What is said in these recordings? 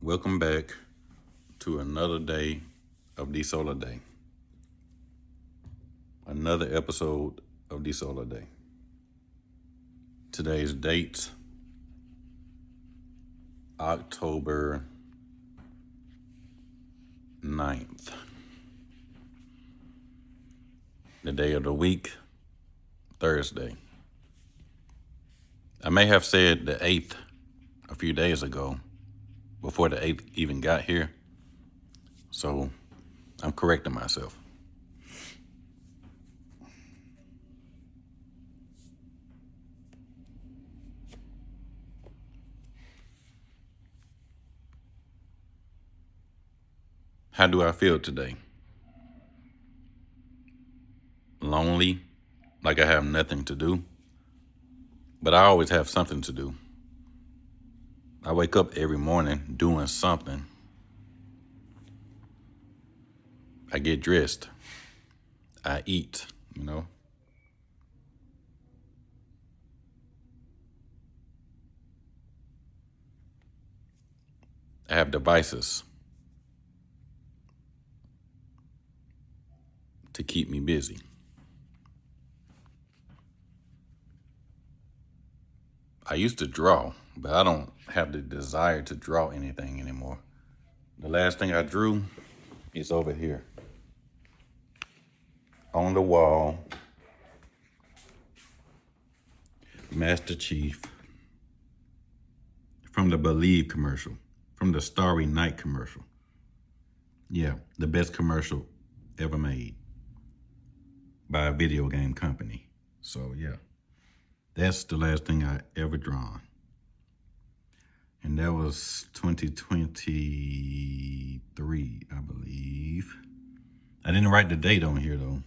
Welcome back to another day of the Solar Day. Another episode of the Solar Day. Today's date, October 9th. The day of the week, Thursday. I may have said the 8th a few days ago, before the 8th even got here. So I'm correcting myself. How do I feel today? Lonely, like I have nothing to do. But I always have something to do. I wake up every morning doing something. I get dressed. I eat, I have devices to keep me busy. I used to draw, but I don't have the desire to draw anything anymore. The last thing I drew is over here on the wall. Master Chief from the Believe commercial, from the Starry Night commercial. Yeah, the best commercial ever made by a video game company. So yeah, that's the last thing I ever drawn. And that was 2023, I believe. I didn't write the date on here though.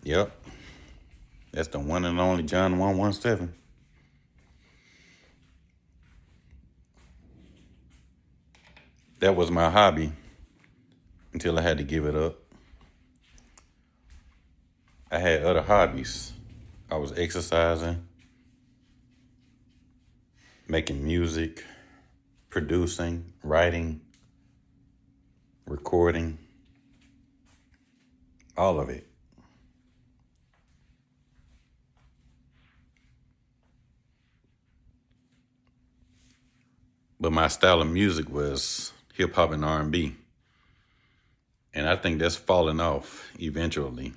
Yep. That's the one and only John 117. That was my hobby until I had to give it up. I had other hobbies. I was exercising, making music, producing, writing, recording, all of it. But my style of music was hip hop and R&B. And I think that's falling off eventually,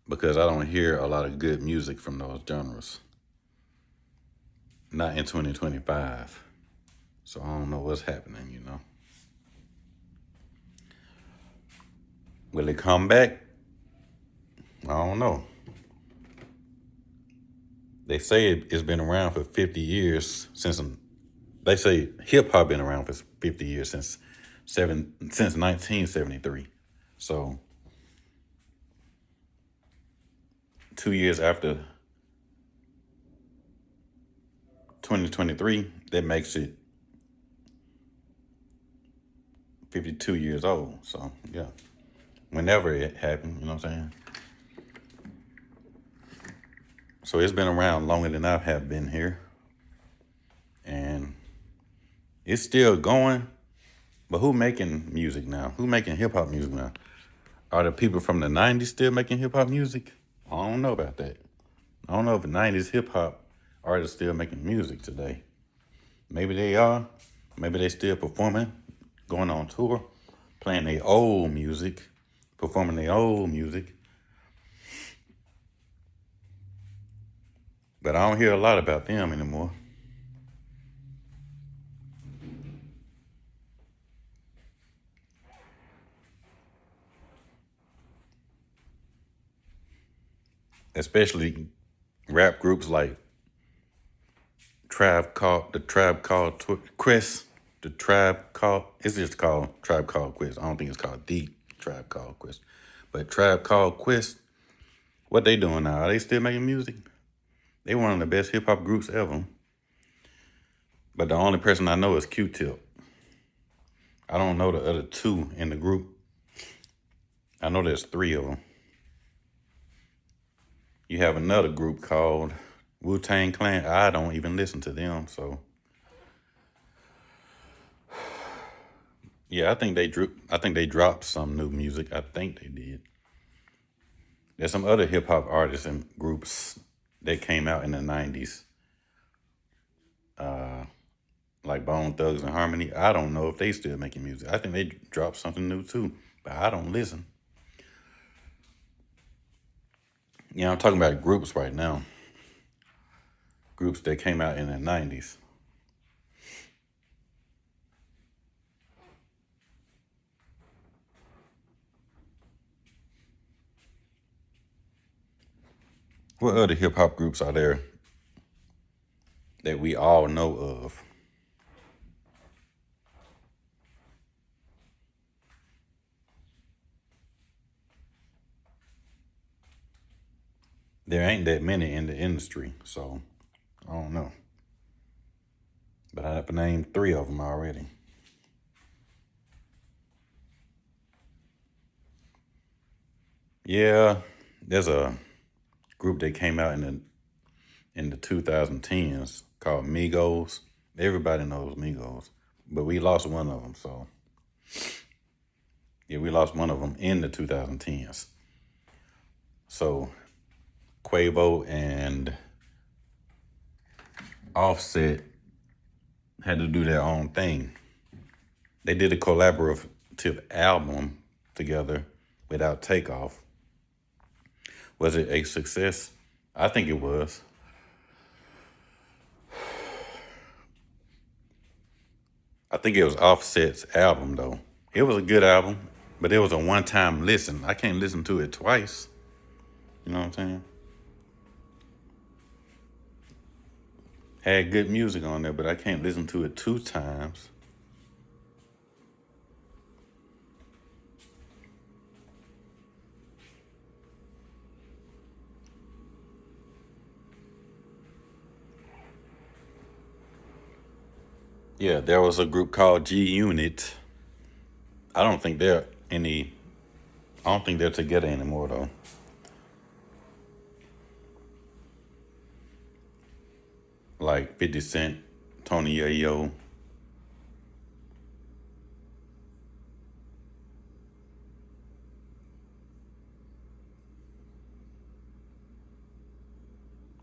because I don't hear a lot of good music from those genres. Not in 2025. So I don't know what's happening, Will it come back? I don't know. They say it's been around for 50 years they say hip hop been around for 50 years since 1973. So 2 years after 2023, that makes it 52 years old. So yeah, whenever it happened, you know what I'm saying? So it's been around longer than I have been here. And it's still going. But who making music now? Who making hip hop music now? Are the people from the 90s still making hip hop music? I don't know about that. I don't know if the 90s hip hop artists still making music today. Maybe they are. Maybe they still performing, going on tour, playing their old music, performing their old music. But I don't hear a lot about them anymore. Especially rap groups like the Tribe Called Quest. It's just called Tribe Called Quest. I don't think it's called The Tribe Called Quest. But Tribe Called Quest, what they doing now? Are they still making music? They one of the best hip hop groups ever. But the only person I know is Q-Tip. I don't know the other two in the group. I know there's three of them. You You have another group called Wu-Tang Clan. I don't even listen to them, so yeah, I think they dropped some new music. I think they did. There's some other hip hop artists and groups that came out in the '90s, like Bone Thugs and Harmony. I don't know if they still making music. I think they dropped something new too, but I don't listen. I'm talking about groups right now. Groups that came out in the '90s. What other hip hop groups are there that we all know of? There ain't that many in the industry, so I don't know. But I have to name three of them already. Yeah, there's a group that came out in the 2010s called Migos. Everybody knows Migos, but we lost one of them. So yeah, we lost one of them in the 2010s. So Quavo and Offset had to do their own thing. They did a collaborative album together without Takeoff. Was it a success? I think it was. I think it was Offset's album though. It was a good album, but it was a one-time listen. I can't listen to it twice. You know what I'm saying? Had good music on there, but I can't listen to it two times. Yeah, there was a group called G Unit. I don't think they're any. I don't think they're together anymore though. Like 50 Cent, Tony Yayo.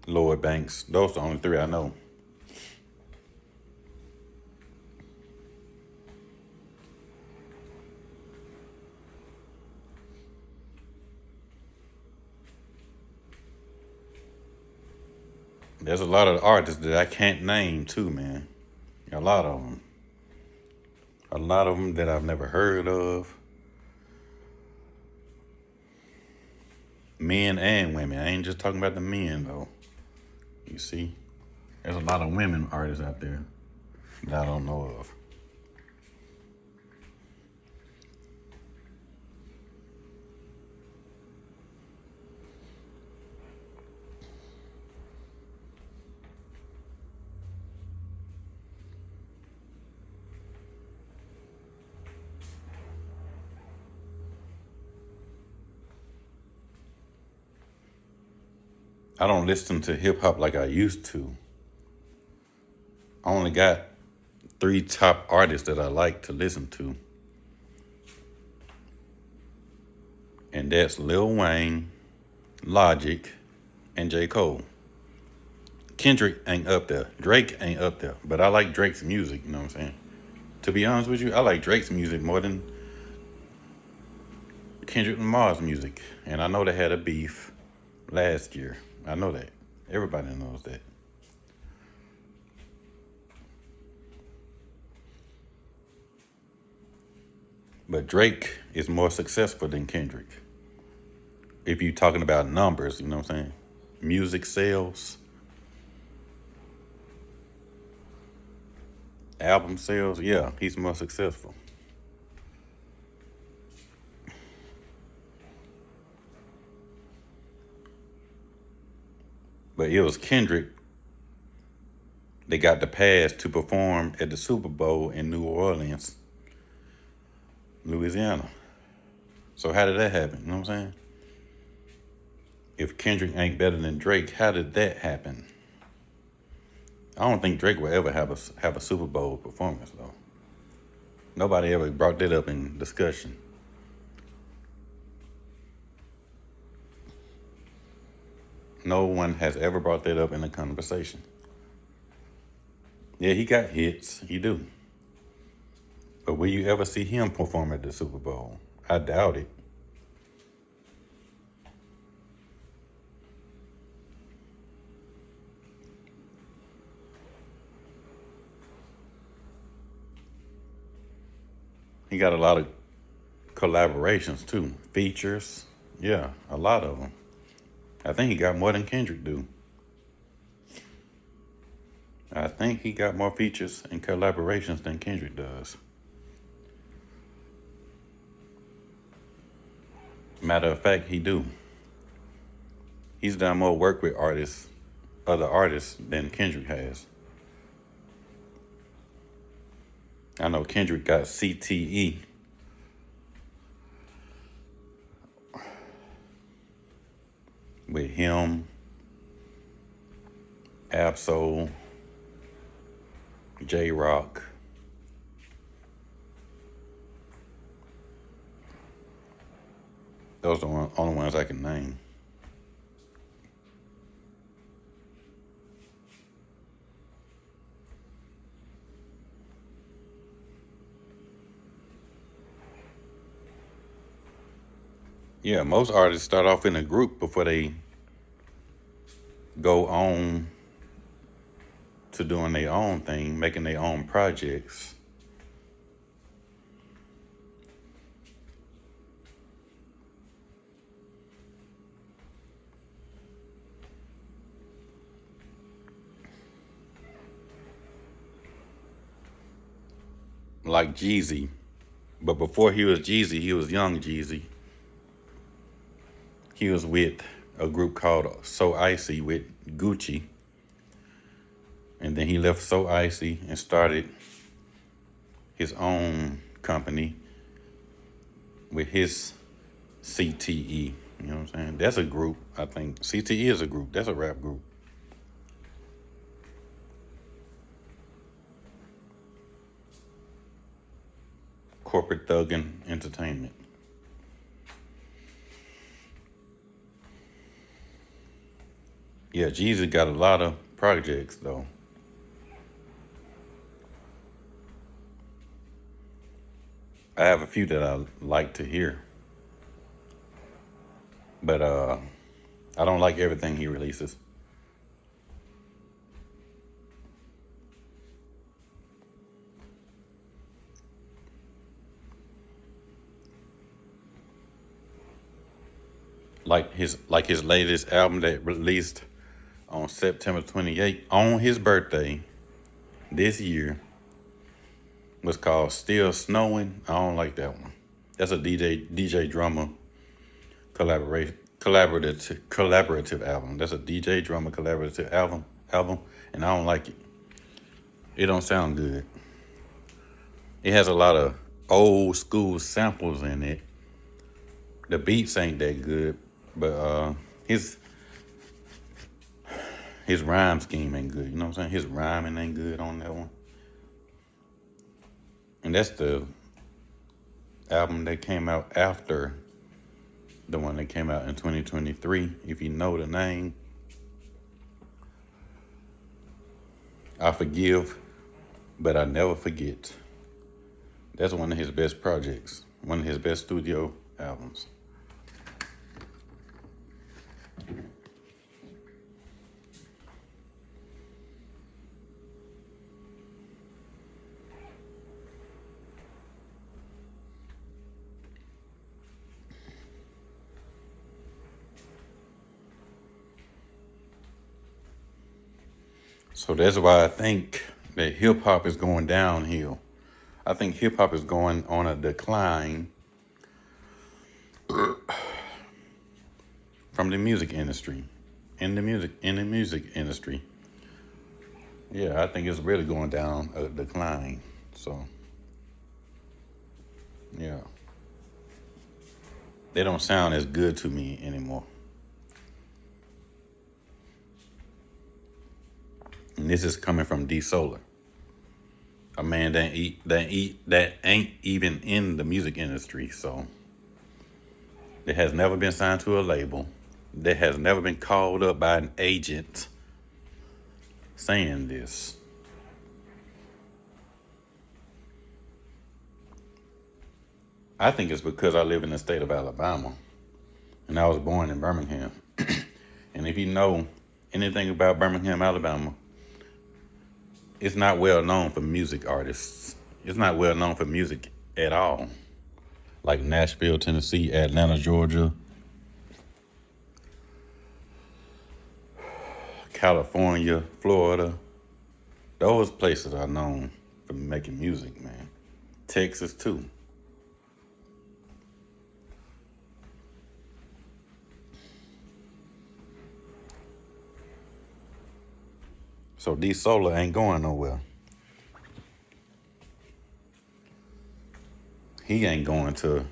Lloyd Banks. Those are the only three I know. There's a lot of artists that I can't name too, man. A lot of them. A lot of them that I've never heard of. Men and women. I ain't just talking about the men though. You see? There's a lot of women artists out there that I don't know of. I don't listen to hip hop like I used to. I only got three top artists that I like to listen to. And that's Lil Wayne, Logic, and J. Cole. Kendrick ain't up there. Drake ain't up there. But I like Drake's music, you know what I'm saying? To be honest with you, I like Drake's music more than Kendrick Lamar's music. And I know they had a beef last year. I know that. Everybody knows that. But Drake is more successful than Kendrick. If you're talking about numbers, you know what I'm saying? Music sales, album sales, yeah, he's more successful. But it was Kendrick that got the pass to perform at the Super Bowl in New Orleans, Louisiana. So how did that happen? You know what I'm saying? if Kendrick ain't better than Drake, how did that happen? I don't think Drake will ever have a Super Bowl performance though. Nobody ever brought that up in discussion. No one has ever brought that up in a conversation. Yeah, he got hits. He do. But will you ever see him perform at the Super Bowl? I doubt it. He got a lot of collaborations too, features. Yeah, a lot of them. I think he got more than Kendrick do. I think he got more features and collaborations than Kendrick does. Matter of fact, he do. He's done more work with other artists than Kendrick has. I know Kendrick got CTE. With him, Absol, J Rock. Those are the only ones I can name. Yeah, most artists start off in a group before they go on to doing their own thing, making their own projects. Like Jeezy. But before he was Jeezy, he was Young Jeezy. He was with a group called So Icy with Gucci. And then he left So Icy and started his own company with his CTE. You know what I'm saying? That's a group, I think. CTE is a group. That's a rap group. Corporate Thuggin' Entertainment. Yeah, Jeezy got a lot of projects though. I have a few that I like to hear. But I don't like everything he releases. Like his latest album that released on September 28th on his birthday this year was called Still Snowing. I don't like that one. That's a DJ drummer collaborative album. That's a DJ drummer collaborative album, and I don't like it. It don't sound good. It has a lot of old school samples in it. The beats ain't that good, but his rhyme scheme ain't good. You know what I'm saying? His rhyming ain't good on that one. And that's the album that came out after the one that came out in 2023. If you know the name, I Forgive, but I Never Forget. That's one of his best projects, one of his best studio albums. So that's why I think that hip hop is going downhill. I think hip hop is going on a decline from the music industry. In the music industry. Yeah, I think it's really going down a decline. So yeah. They don't sound as good to me anymore. And this is coming from D Soular, a man that ain't even in the music industry. So that has never been signed to a label, that has never been called up by an agent saying this. I think it's because I live in the state of Alabama and I was born in Birmingham. And if you know anything about Birmingham, Alabama, it's not well known for music artists. It's not well known for music at all. Like Nashville, Tennessee, Atlanta, Georgia, California, Florida. Those places are known for making music, man. Texas, too. So D Soular ain't going nowhere. He ain't going to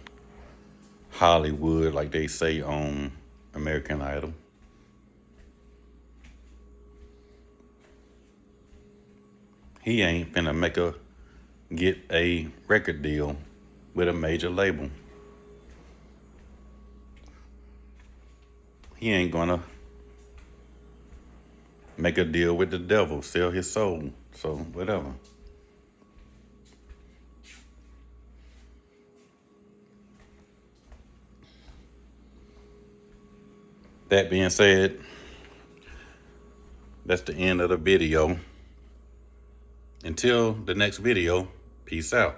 Hollywood like they say on American Idol. He ain't finna get a record deal with a major label. He ain't gonna make a deal with the devil, sell his soul. So whatever. That being said, that's the end of the video. Until the next video, peace out.